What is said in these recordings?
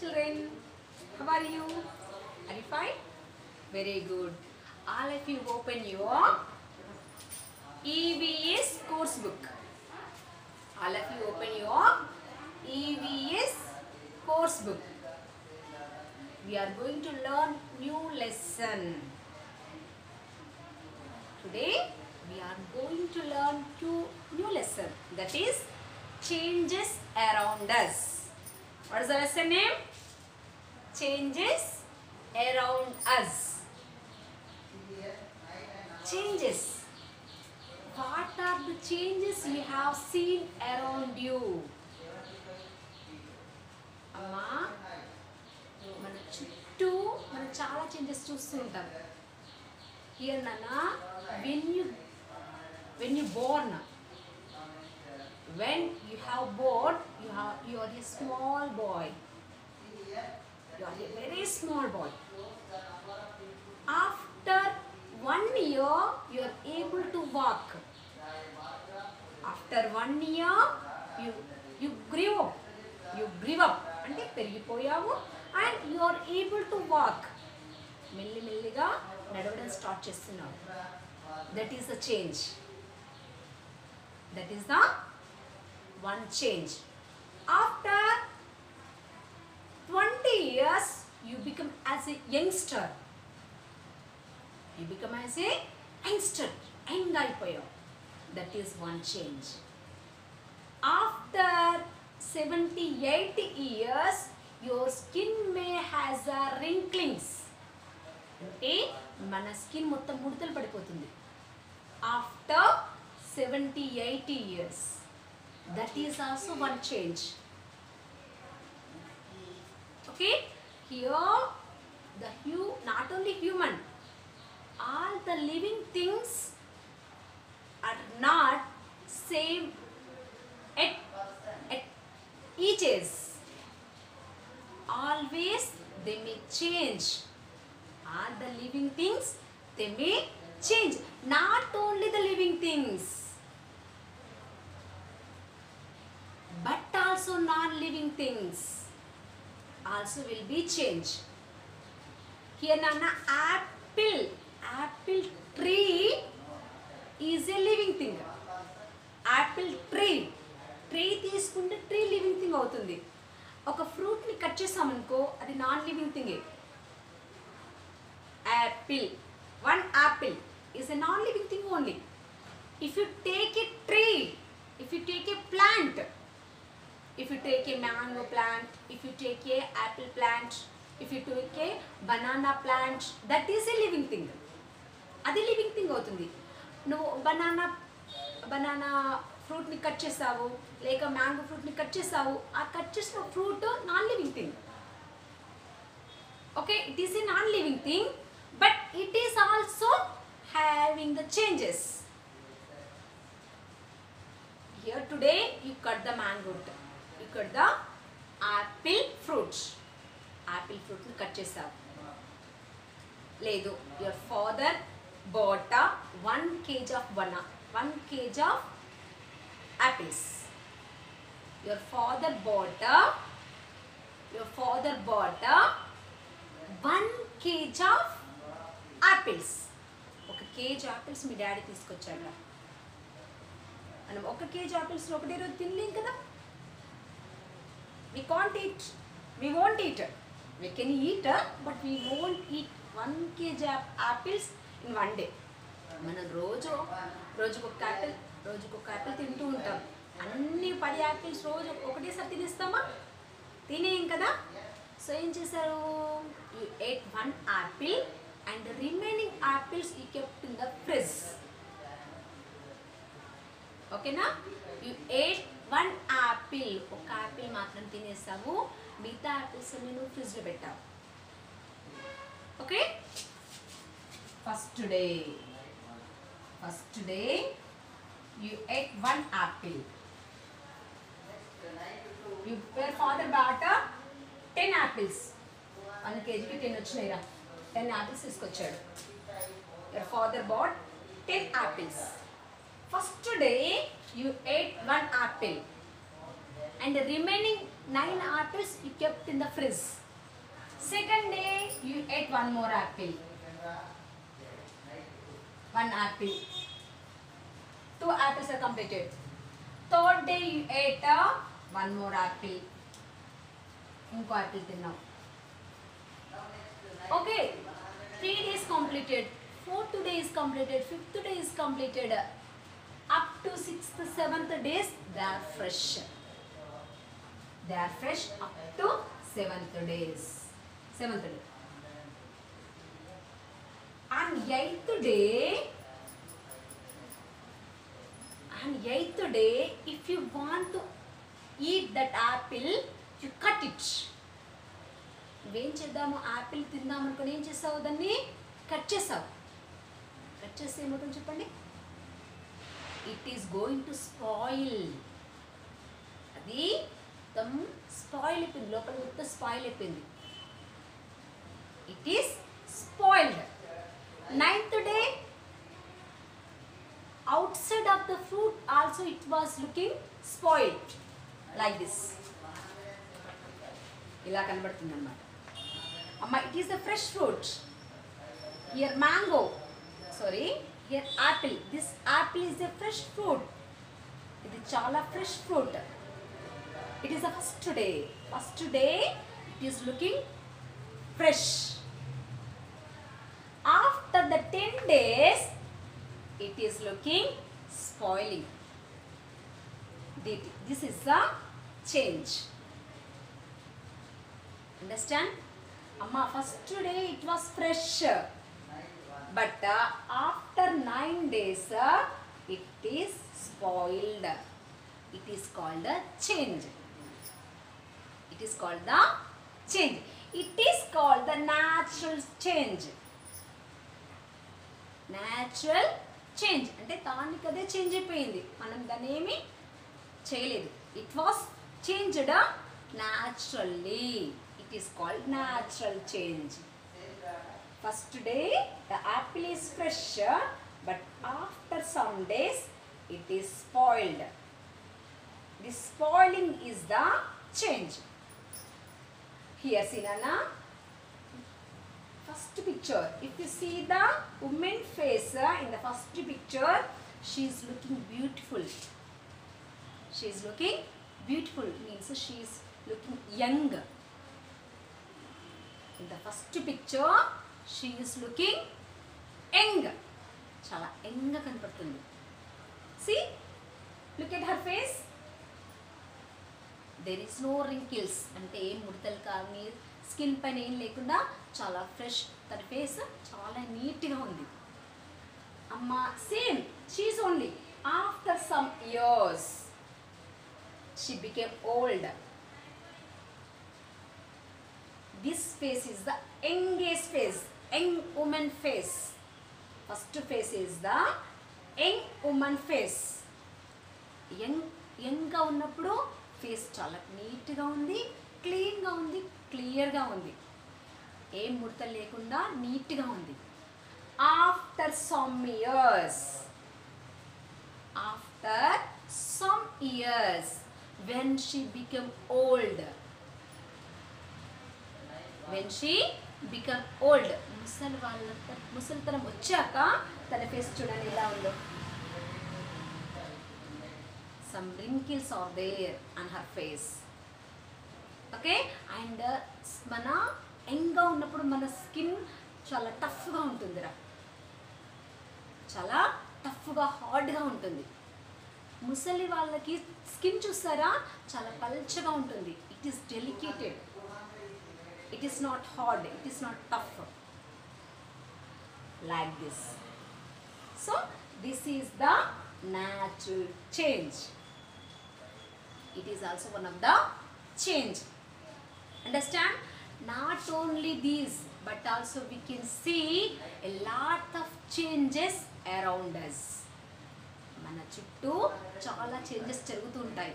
children. How are you? Are you fine? Very good. All of you open your EVS course book. All of you open your EVS course book. We are going to learn new lesson. Today we are going to learn two new lesson, that is changes around us. What is the lesson name? Changes around us. Changes. What are the changes you have seen around you? అమ్మా మన చుట్టూ మనం చాలా changes చూస్తూ ఉంటాం. Here Nana, when you born, when you have born, you are a small boy. You are a very small boy. After 1 year, you are able to walk. After 1 year, you grew up. You grew up. అంటే పెరిగిపోయావు and you are able to walk. మెల్లిమెల్లిగా నడవడం start చేస్తున్నావు. That is the change. That is the one change. After 20 years, you become as a youngster. You become as a youngster. Young అయిపోయావు. That is one change. After 78 years, your skin may has a wrinklings. అంటే మన skin మొత్తం ముడతలు పడిపోతుంది. After 78 years, that is also one change. Okay, here not only human, all the living things are not same at each age. Always they may change. All the living things, they may change. Not only the living things, but also non-living things also will be changed. Here Nana, apple tree is a living thing. Apple tree తీసుకుంటే tree living thing అవుతుంది. ఒక ఫ్రూట్ని cut చేసామనుకో అది non living థింగే. Apple, one apple is a non-living thing only. If you take a tree, if you take a plant, if you take a mango plant, if you take a apple plant, if you take a banana plant, that is a living thing. అది living thing అవుతుంది. నువ్వు banana ఫ్రూట్ని cut చేసావు, లేక mango ఫ్రూట్ని cut చేసావు, ఆ cut చేసిన fruit non living thing. Okay, it is a non living thing, but it is also having the changes. Here today you cut the mango, you cut the apple fruit. Apple fruit ni cut chesavu. Ledu, your father bought 1 kg of 1 kg of apples. Your father bought 1 kg of apples. 1 kg apples me daddy తీసుకొచ్చాడు. మనం 1 kg apples ఒకటే రోజు తినలేం కదా. We can't eat. We won't eat. We can eat, but we won't eat 1 kg apples in one day. మనం రోజుకొక Apple తింటూ ఉంటాం. అన్ని 10 యాపిల్స్ రోజు ఒకటేసారి తినేస్తామా? తినేం కదా. సో ఏం చేశారు? You ate 1 apple and the remaining apples you kept in the fridge. Okay na? You ate 1 apple. ఒక యాపిల్ మాత్రం తినేసావు, మిగతా యాపిల్స్ అన్ని నువ్వు ఫ్రిడ్జ్లో పెట్టావు. Okay, first day you ate 1 apple. Your father bought 10 apples. 1 kg కి 10 వచ్చినాయిరా. 10 apples తీసుకొచ్చాడు. Your father bought 10 apples. First day you ate 1 apple and the remaining 9 apples you kept in the fridge. Second day you ate one more apple. One apple. 2 apples are completed. Third day you ate one more apple. Inko apple తిన్నావు. Okay. 3 days completed. 4th day is completed. 5th day is completed. Up to 6th, 7th days they are fresh. They are fresh up to 7th days. 7th day. On 8th day, if you want to eat that apple, you cut it. నువ్వేం చేద్దాము Apple తిందాం అనుకుని ఏం చేస్తావు దాన్ని cut చేస్తావు cut చేస్తే ఏమవుతుంది చెప్పండి it is going to spoil అది మొత్తం స్పాయిల్ అయిపోయింది లోపల మొత్తం స్పాయిల్ అయిపోయింది it is spoiled 9th day outside of the fruit also it was looking spoiled like this ఇలా కనబడుతుంది అన్నమాట అమ్మ it is a fresh fruit here mango sorry here apple this apple is a fresh fruit ఇది చాలా fresh fruit it is the first day it is looking fresh after the 10 days it is looking spoiling this is the change understand amma first day it was fresh but after 9 days it is spoiled it is called a change it is called the change it is called the natural change natural change అంటే దానికి అదే change అయిపోయింది మనం దాన్ని ఏమీ చేయలేదు it was changed naturally it is called natural change first day the apple is fresh but after some days it is spoiled this spoiling is the change here see Nana first picture if you see the woman face in the first picture she is looking beautiful means she is looking young in the first picture she is looking young chala young ga kanapadutundi see look at her face there is no wrinkles ante em mudtalu kaani skin paina em lekunda chala fresh tana face chala neat ga undi amma same she is only after some years she became old this face is the youngest face young woman face first face is the young woman face young ga unnappudu face chala neat ga undi clean ga undi clear ga undi ఏ ముడత లేకుండా neat గా ఉంది after some years when she became old ముసలితనం వచ్చాక తన face చూడండి ఎలా ఉందో some wrinkles are there on her face okay and మన యంగ్గా ఉన్నప్పుడు మన స్కిన్ చాలా టఫ్గా ఉంటుందిరా చాలా టఫ్గా హార్డ్గా ఉంటుంది ముసలి వాళ్ళకి స్కిన్ చూస్తారా చాలా పల్చగా ఉంటుంది it is delicated it is not hard it is not tough like this so this is the natural change it is also one of the change understand not only these but also we can see a lot of changes around us మన చుట్టూ చాలా changes జరుగుతూ ఉంటాయి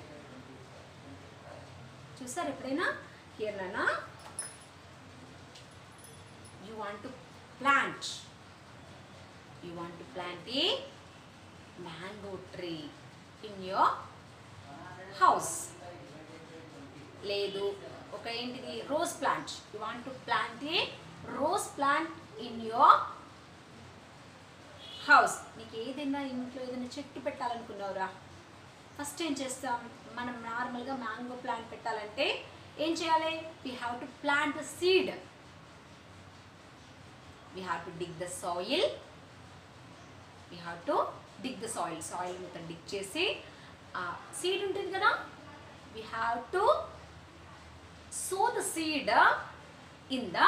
చూసారు ఎప్పుడైనా here నానా you want to plant a mango tree in your house లేదు ఒక ఏంటిది rose plant, you want to plant A rose plant in your house. నీకు ఏదైనా ఇంట్లో ఏదైనా చెట్టు పెట్టాలనుకున్నావురా, ఫస్ట్ ఏం చేస్తాం మనం? నార్మల్గా మ్యాంగో ప్లాంట్ పెట్టాలంటే ఏం చేయాలి? We have to plant the seed. We have to dig the soil. We have to dig the soil. Soil మొత్తం డిగ్ చేసి సీడ్ ఉంటుంది కదా, we have to sow the seed in the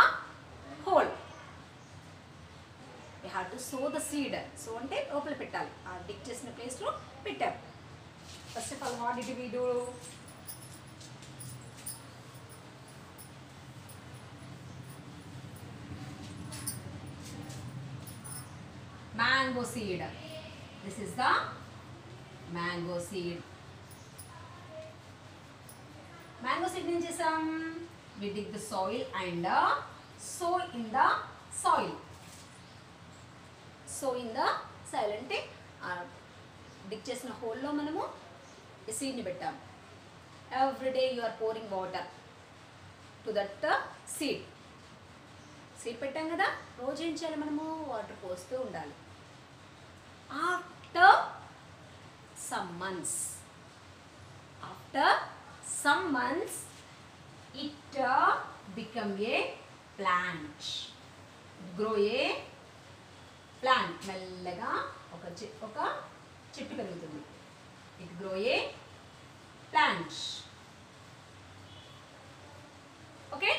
hole. We have to sow the seed. So అంటే లోపల పెట్టాలి, ఆ డిగ్ చేసిన ప్లేస్లో పెట్టాం. First of all what did we do? mango seed. This is the mango seed. Mango seed ఏం చేసాం? We dig the soil and sow in the soil. Sow in the soil అంటే డిగ్ చేసిన హోల్లో మనము ఈ సీడ్ని పెట్టాం. Every day you are pouring water to that seed. Seed పెట్టాం కదా, రోజు ఏం చేయాలి మనము? వాటర్ పోస్తూ ఉండాలి. After some months, it become a plant, grow a plant. మెల్లగా ఒక చెట్టు పెరుగుతుంది. it grow a plant. okay,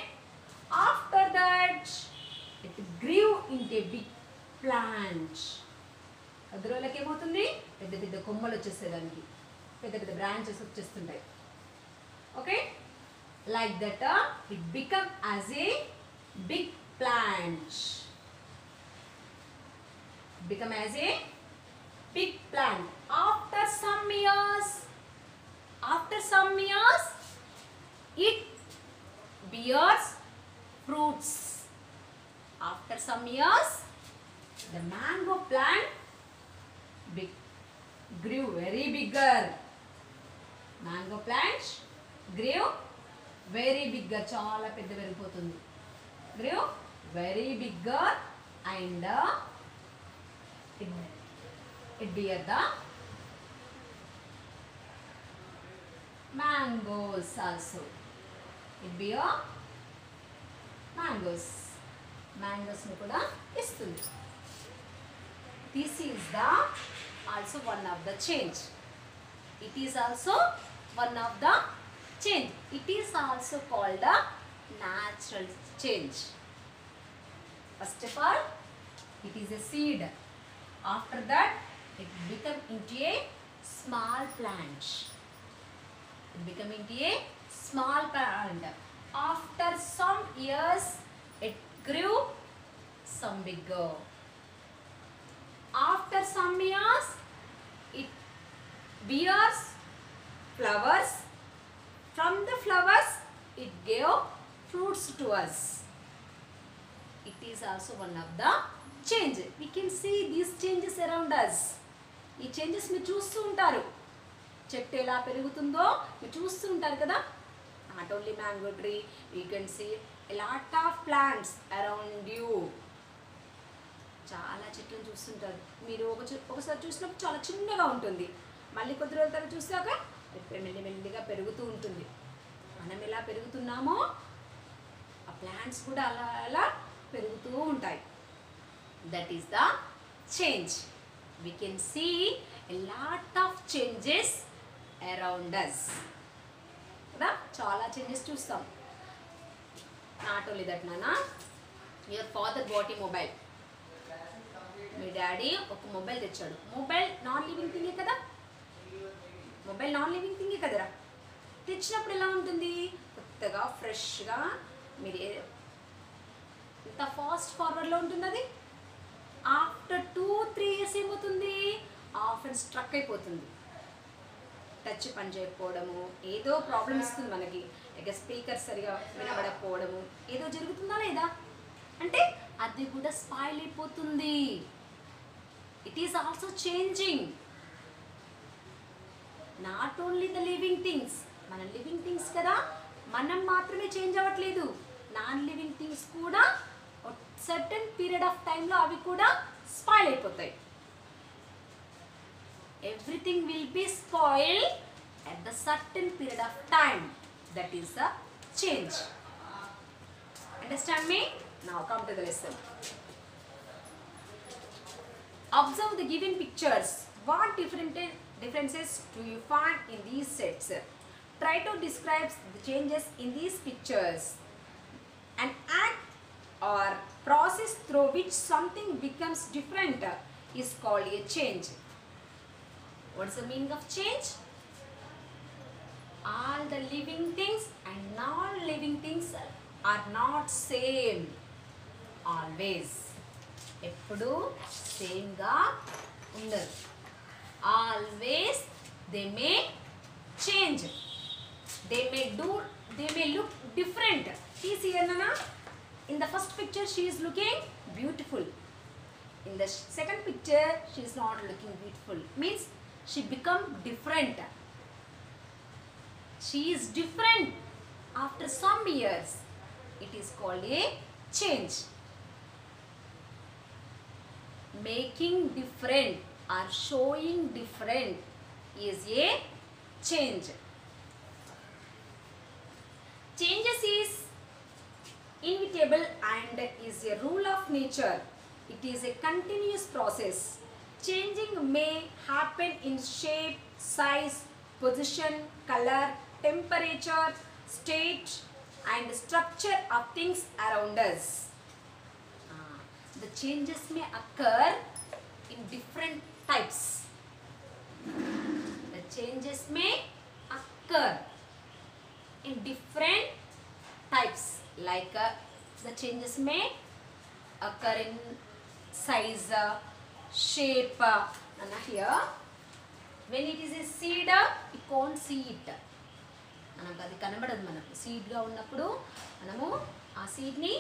after that it grew into a big plant. కొద్ది రోజులకి ఏమవుతుంది? పెద్ద పెద్ద కొమ్మలు వచ్చేస్తాయి, దానికి పెద్ద పెద్ద బ్రాంచెస్ వచ్చేస్తుంటాయి. Okay, like that it become as a big plant. Become as a big plant. After some years it bears fruits. After some years the mango plant grew very bigger. Mango plant grew very bigger. చాలా పెద్ద పెరిగిపోతుంది. grew very bigger and it bear the mangoes also. it bear mangoes ని కూడా ఇస్తుంది. this is the also one of the change. It is also one of the change. It is also called a natural change. First of all, it is a seed. After that, it become into a small plant. It become into a small plant. After some years, it grew some bigger. After some years, it bears flowers. From the flowers it gave fruits to us. It is also one of the change. We can see these changes around us. ఈ changes మీరు చూస్తూ ఉంటారు. చెట్టు ఎలా పెరుగుతుందో మీరు చూస్తూ ఉంటారు కదా. Not only mango tree, you can see a lot of plants around you. చాలా చెట్లను చూస్తుంటారు మీరు. ఒకసారి చూసినప్పుడు చాలా చిన్నగా ఉంటుంది, మళ్ళీ కొద్ది రోజుల తర్వాత చూసాక మెల్లిమెల్లిగా పెరుగుతూ ఉంటుంది. మనం ఎలా పెరుగుతున్నామో ఆ ప్లాంట్స్ కూడా అలా అలా పెరుగుతూ ఉంటాయి. That is the change. We can see a lot of changes around us కదా. చాలా చేంజెస్ చూస్తాం. నాట్ ఓన్లీ దట్ నాన్న, your father bought a mobile. మీ డాడీ ఒక మొబైల్ తెచ్చాడు. మొబైల్ నాన్ లివింగ్ థింగే కదా, మొబైల్ నాన్ లివింగ్ థింగే కదరా. తెచ్చినప్పుడు ఎలా ఉంటుంది? కొత్తగా ఫ్రెష్గా. మీరు ఎంత ఫాస్ట్ ఫార్వర్డ్లో ఉంటుంది అది. ఆఫ్టర్ 2-3 years ఏమవుతుంది? ఆఫ్ అండ్ స్ట్రక్ అయిపోతుంది. టచ్ పని చేయకపోవడము, ఏదో ప్రాబ్లమ్ ఇస్తుంది మనకి. ఇక స్పీకర్ సరిగా వినబడకపోవడము, ఏదో జరుగుతుందా లేదా అంటే అది కూడా స్పాయిల్ అయిపోతుంది. It is also changing. Not only the living things, మన లివింగ్ థింగ్స్ కదా, మనం మాత్రమే చేంజ్ అవ్వట్లేదు, నాన్ లివింగ్ థింగ్స్ కూడా సర్టన్ పీరియడ్ ఆఫ్ టైంలో అవి కూడా స్పాయిల్ అయిపోతాయి. Everything will be spoil at the certain period of time. That is the change. Understand me? Now come to the lesson. Observe the given pictures. What differences do you find in these sets? Try to describe the changes in these pictures. An act or process through which something becomes different is called a change. What is the meaning of change? All the living things and non-living things are not same always. ఎప్పుడు సేమ్గా ఉండదు. Always they may change. They may look different. See here, Nana. In the first picture she is looking beautiful. In the second picture she is not looking beautiful. Means she become different. She is different after some years. It is called a change. Making different or showing different is a change. Changes is inevitable and is a rule of nature. It is a continuous process. Changing may happen in shape, size, position, color, temperature, state and structure of things around us. The changes may occur in different types. The changes may occur in different types. Like the changes may occur in size, shape. And here, when it is a seed, you can't see it. మనకు అది కనబడదు. మనకు సీడ్గా ఉన్నప్పుడు మనము ఆ సీడ్ని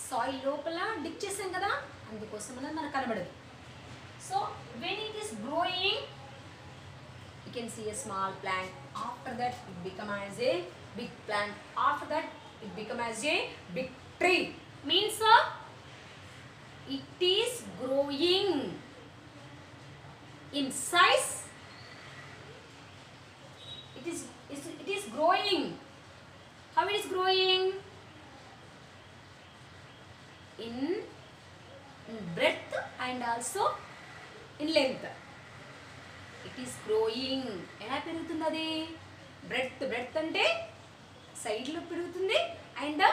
soil లోపల dip చేసాం కదా, అందుకోసం అనేది మనకు కనబడదు. So when it is growing you can see a small plant. After that it become as a big plant. After that it become as a big tree. Means it is growing in size. It is growing. How it is growing? In breadth and also in length. It is growing. ఎలా పెరుగుతుంది అది? Breadth అంటే సైడ్లో పెరుగుతుంది and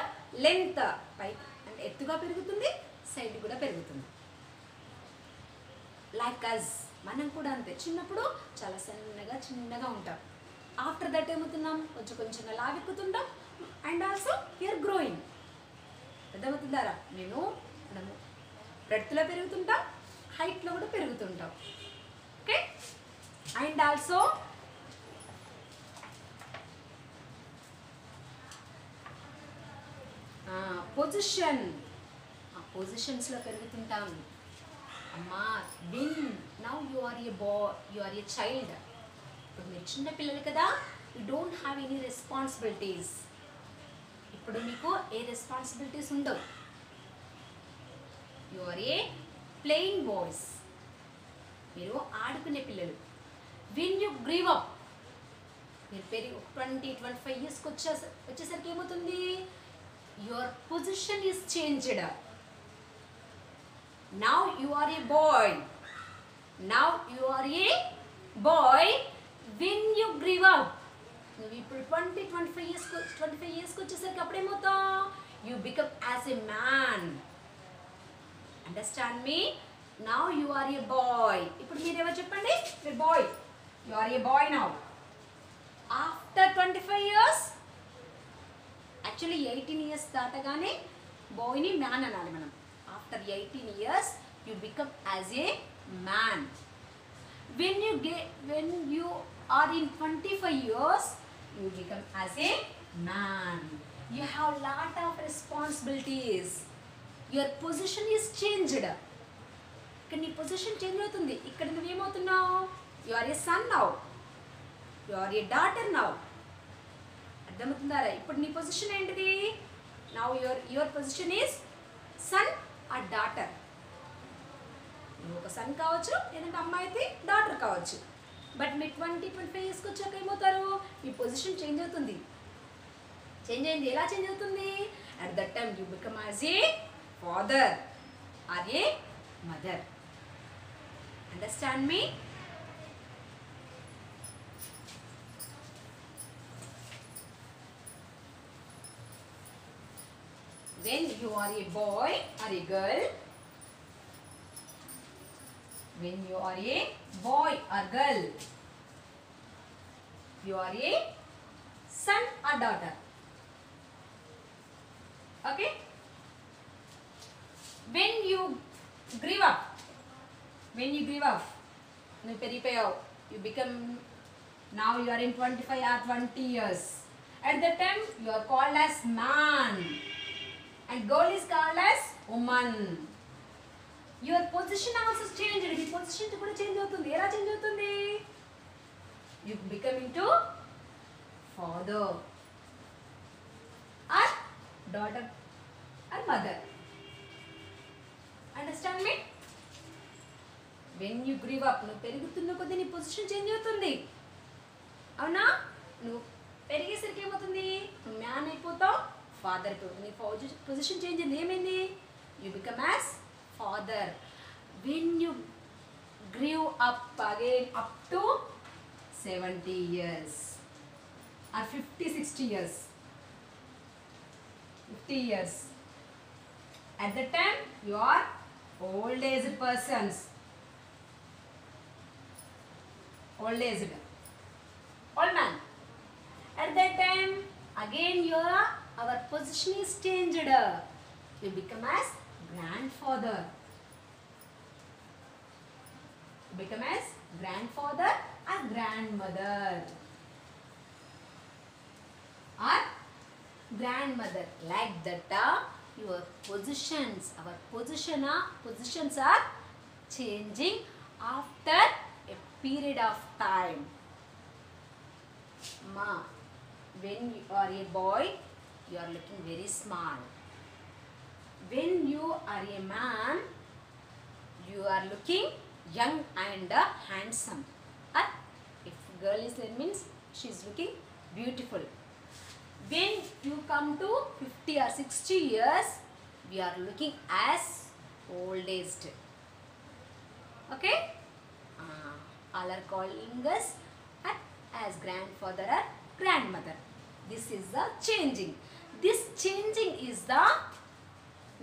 length పై అంటే ఎత్తుగా పెరుగుతుంది, side కూడా పెరుగుతుంది. లైక్ అస్, మనం కూడా అంతే. చిన్నప్పుడు చాలా చిన్నగా ఉంటాం. ఆఫ్టర్ దట్ ఏమవుతున్నాం, కొంచెం లావెక్కుతుంటాం అండ్ ఆల్సో యూఆర్ గ్రోయింగ్. అర్థమవుతుందారా? మనము బ్రెడ్త్లో పెరుగుతుంటాం, హైట్లో కూడా పెరుగుతుంటాం. ఓకే. అండ్ ఆల్సో పొజిషన్స్లో పెరుగుతుంటాం. అమ్మా when now you are a boy, you are a child. ఇప్పుడు మీరు చిన్న పిల్లలు కదా, you don't have any responsibilities. ఇప్పుడు మీకు ఏ రెస్పాన్సిబిలిటీస్ ఉండవు. You are a playing boys, మీరు ఆడుకునే పిల్లలు. విన్ యూ గ్రీవ్ అప్, మీరు పెరిగి 20-25 ఇయర్స్కి వచ్చేసరికి ఏమవుతుంది, your position is changed. Now you are a boy. Now you are a boy when you grow up. నువ్వు ఇప్పుడు 20-25 ఇయర్స్కి వచ్చేసరికి అప్పుడేమవుతావు, you become as a man. Understand me? Now you are a boy. ఇప్పుడు మీరేమో చెప్పండి, మీరు boy, you are a boy now. After 25 years, actually 18 years దాటగానే బాయ్ని మ్యాన్ అనాలి మనం. After 18 years you become as a man. When you are in 25 years, you become as a man. You have lot of responsibilities. Your position is changed. ఇక్కడ నీ position change అవుతుంది. ఇక్కడ నువ్వు ఏమవుతున్నావు, you are a son now, you are a daughter now. అర్థమవుతుందారా? ఇప్పుడు నీ position ఏంటిది? Now your position is son or daughter. నువ్వు ఒక సన్ కావచ్చు, లేదంటే అమ్మాయి అయితే డాటర్ కావచ్చు. బట్ మీ 20-25 ఇయర్స్కి వచ్చాక ఏమవుతారు? మీ పొజిషన్ చేంజ్ అవుతుంది. చేంజ్ అయింది. ఎలా చేంజ్ అవుతుంది? At that time you become as a father or a mother. Understand me? When you are a boy or a girl, when you are a boy or girl, you are a son or daughter. Okay? When you grew up, you peripayav, you become, now you are in 25 or 20 years. At that time you are called as man. And girl is called as woman. Your position also changed. The position to change అవుతుంది. ఎలా change అవుతుంది? You become into father or daughter or mother. Understand me? When you grow up, నువ్వు పెరుగుతున్న కొద్దీ నీ position change అవుతుంది. అవునా? నువ్వు పెరిగేసరికి ఏమవుతుంది? నువ్వు మ్యాన్ అయిపోతావు, ఫాదర్ అయిపోతుంది. నీ పొజిషన్ చేంజ్ అయింది. ఏమైంది? You become as father. When you grow up again up to 70 years or 50-60 years, 50 years. At that time you are old aged persons, old aged, old man. At that time again our position is changed. You become as grandfather. You become as grandfather or grandmother or grandmother. Like that your positions, our positions are changing after a period of time. Ma, when you are a boy, you are looking very small. When you are a man, you are looking young and handsome. Or if girl is there, means she is looking beautiful. When you come to 50 or 60 years, we are looking as old aged. Okay? All are calling us as grandfather or grandmother. This is the changing. This changing is the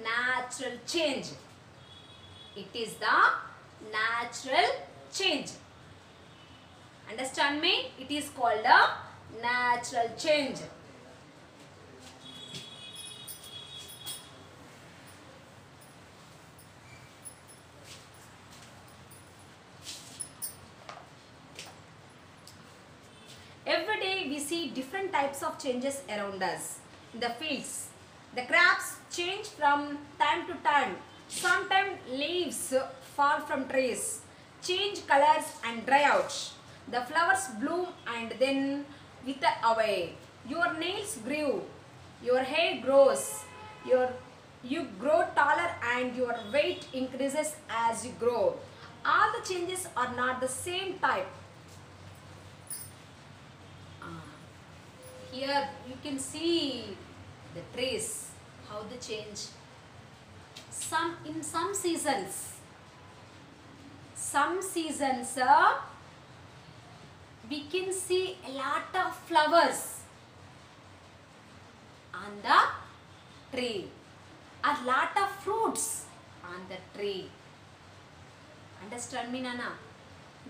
natural change. It is the natural change. Understand me? It is called a natural change. Every day we see different types of changes around us. In the fields, the crops change from time to time. Sometimes leaves fall from trees, change colors and dry out. The flowers bloom and then wither away. Your nails grew, your hair grows, you grow taller and your weight increases as you grow. All the changes are not the same type. Here you can see the trees, how they change. In some seasons we can see a lot of flowers on the tree, a lot of fruits on the tree. Understand me, Nana?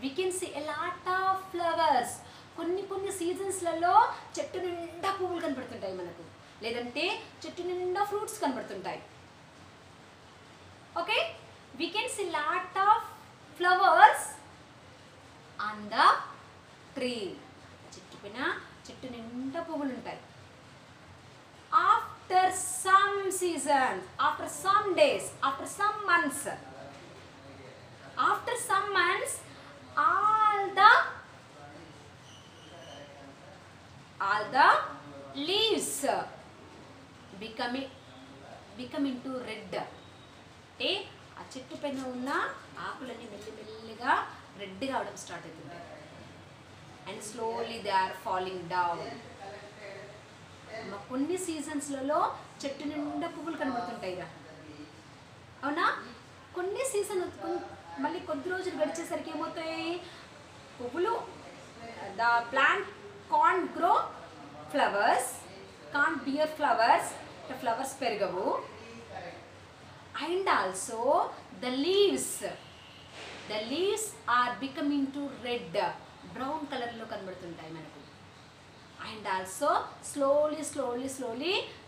We can see a lot of flowers. కొన్ని సీజన్స్లలో చెట్టు నిండా పువ్వులు కనబడుతుంటాయి మనకు, లేదంటే చెట్టు నిండా fruits కనబడుతుంటాయి. Okay, we can see lot of flowers on the tree. చెట్టు నిండా పువ్వులు ఉంటాయి. After some seasons, after some days, after some months, all the leaves become into red. అంటే ఆ చెట్టు పైన ఉన్న ఆకులన్నీ మెల్లిమెల్లిగా రెడ్గా అవడం స్టార్ట్ అవుతుంది. And slowly they are falling down. కొన్ని సీజన్స్లలో చెట్టు నిండా పువ్వులు కనబడుతుంటాయిరా, అవునా? కొన్ని సీజన్ మళ్ళీ కొద్ది రోజులు గడిచేసరికి ఏమవుతాయి, పువ్వులు, the plant can't grow flowers, can't bear flowers, flowers పెరగవు. And also the leaves are becoming to red, brown కలర్లో కనబడుతుంటాయి మనకు. And also slowly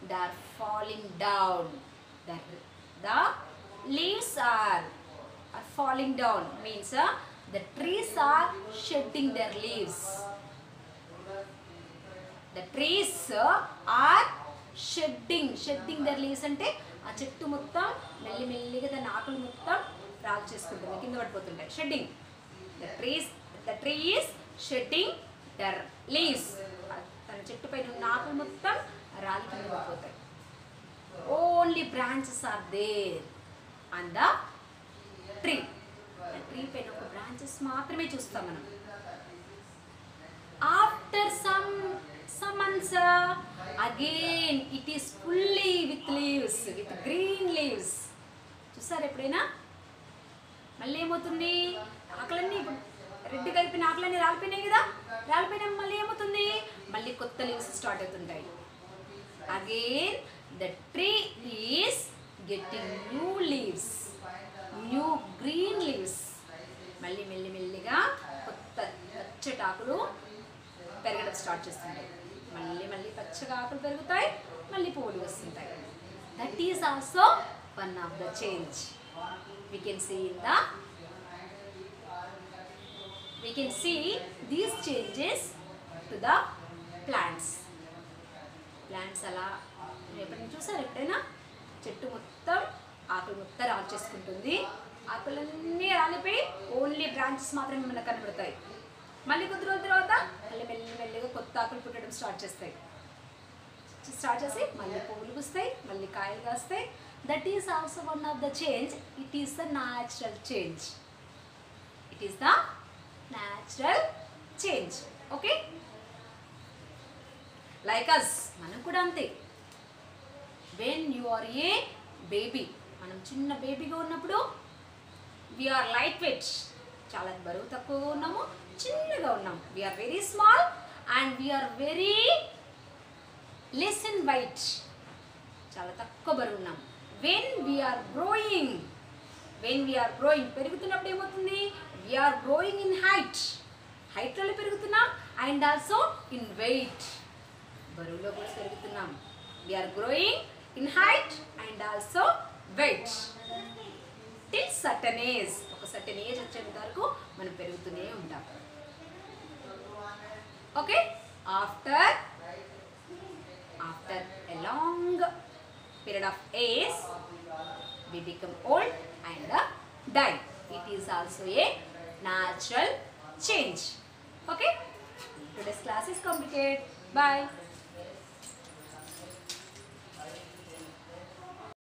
they are falling down. The leaves are falling down means the trees are shedding their leaves. The trees are shedding their leaves అంటే ఆ చెట్టు మొత్తం మెల్లిమెల్లిగా దాని ఆకులు మొత్తం రాల్ చేసుకుంటుంది, కింద పడిపోతుంటాయి. Shedding, the tree is shedding their leaves. తన చెట్టు పైన ఉన్న ఆకులు మొత్తం రాలి కింద పడిపోతాయి. Only branches are there on the tree. Tree పైన ఒక బ్రాంచెస్ మాత్రమే చూస్తాం మనం. ఆఫ్టర్ some months again it is fully with leaves, with green leaves. చూసారు ఎప్పుడైనా? మళ్ళీ ఏమవుతుంది, ఆకులన్నీ ఇప్పుడు రెడ్గా అయిపోయిన ఆకులన్నీ రాలిపోయినాయి కదా, రాలిపోయినా మళ్ళీ ఏమవుతుంది, మళ్ళీ కొత్త లీవ్స్ స్టార్ట్ అవుతుంటాయి. Again the tree is getting new leaves, new green leaves. మళ్ళీ మెల్లిమెల్లిగా కొత్త పచ్చటి ఆకులు పెరగడం స్టార్ట్ చేస్తుంటాయి. మళ్ళీ పచ్చగా ఆకులు పెరుగుతాయి, మళ్ళీ పువ్వులు వస్తుంటాయి. That is also one of the change we can see these changes to the plants. అలా ఎప్పుడైనా చూసారు? ఎప్పుడైనా చెట్టు మొత్తం ఆకులు మొత్తం రాల్ చేసుకుంటుంది, ఆకులన్నీ రాలిపోయి ఓన్లీ బ్రాంచెస్ మాత్రమే మనకు కనబడతాయి. మళ్ళీ కొద్ది రోజుల తర్వాత మళ్ళీ మెల్లిగా కొత్త ఆకులు పుట్టడం స్టార్ట్ చేసి మళ్ళీ పువ్వులు వస్తాయి, మళ్ళీ కాయలు కాస్తాయి. That is also one of the change. It is the natural change. Okay, like us, మనం కూడా అంతే. When you are a baby, మనం చిన్న బేబీగా ఉన్నప్పుడు వీఆర్ లైట్ వెయిట్, చాలా బరువు తక్కువగా ఉన్నాము, చిన్నగా ఉన్నాము. We are very small and we are very less in weight, చాలా తక్కువ బరువు ఉన్నాము. వెన్ వీఆర్ గ్రోయింగ్, పెరుగుతున్నప్పుడు ఏమవుతుంది, వీఆర్ గ్రోయింగ్ ఇన్ హైట్లో పెరుగుతున్నాం అండ్ ఆల్సో ఇన్ వెయిట్, బరువులో కూడా పెరుగుతున్నాం. We're growing in height and also weight till certain age. ఒక సర్టన్ ఏజ్ వచ్చేంత వరకు మనం పెరుగుతూనే ఉంటాం. Okay, after a long period of age we become old and die. It is also a natural change. Okay, today's class is completed. Bye.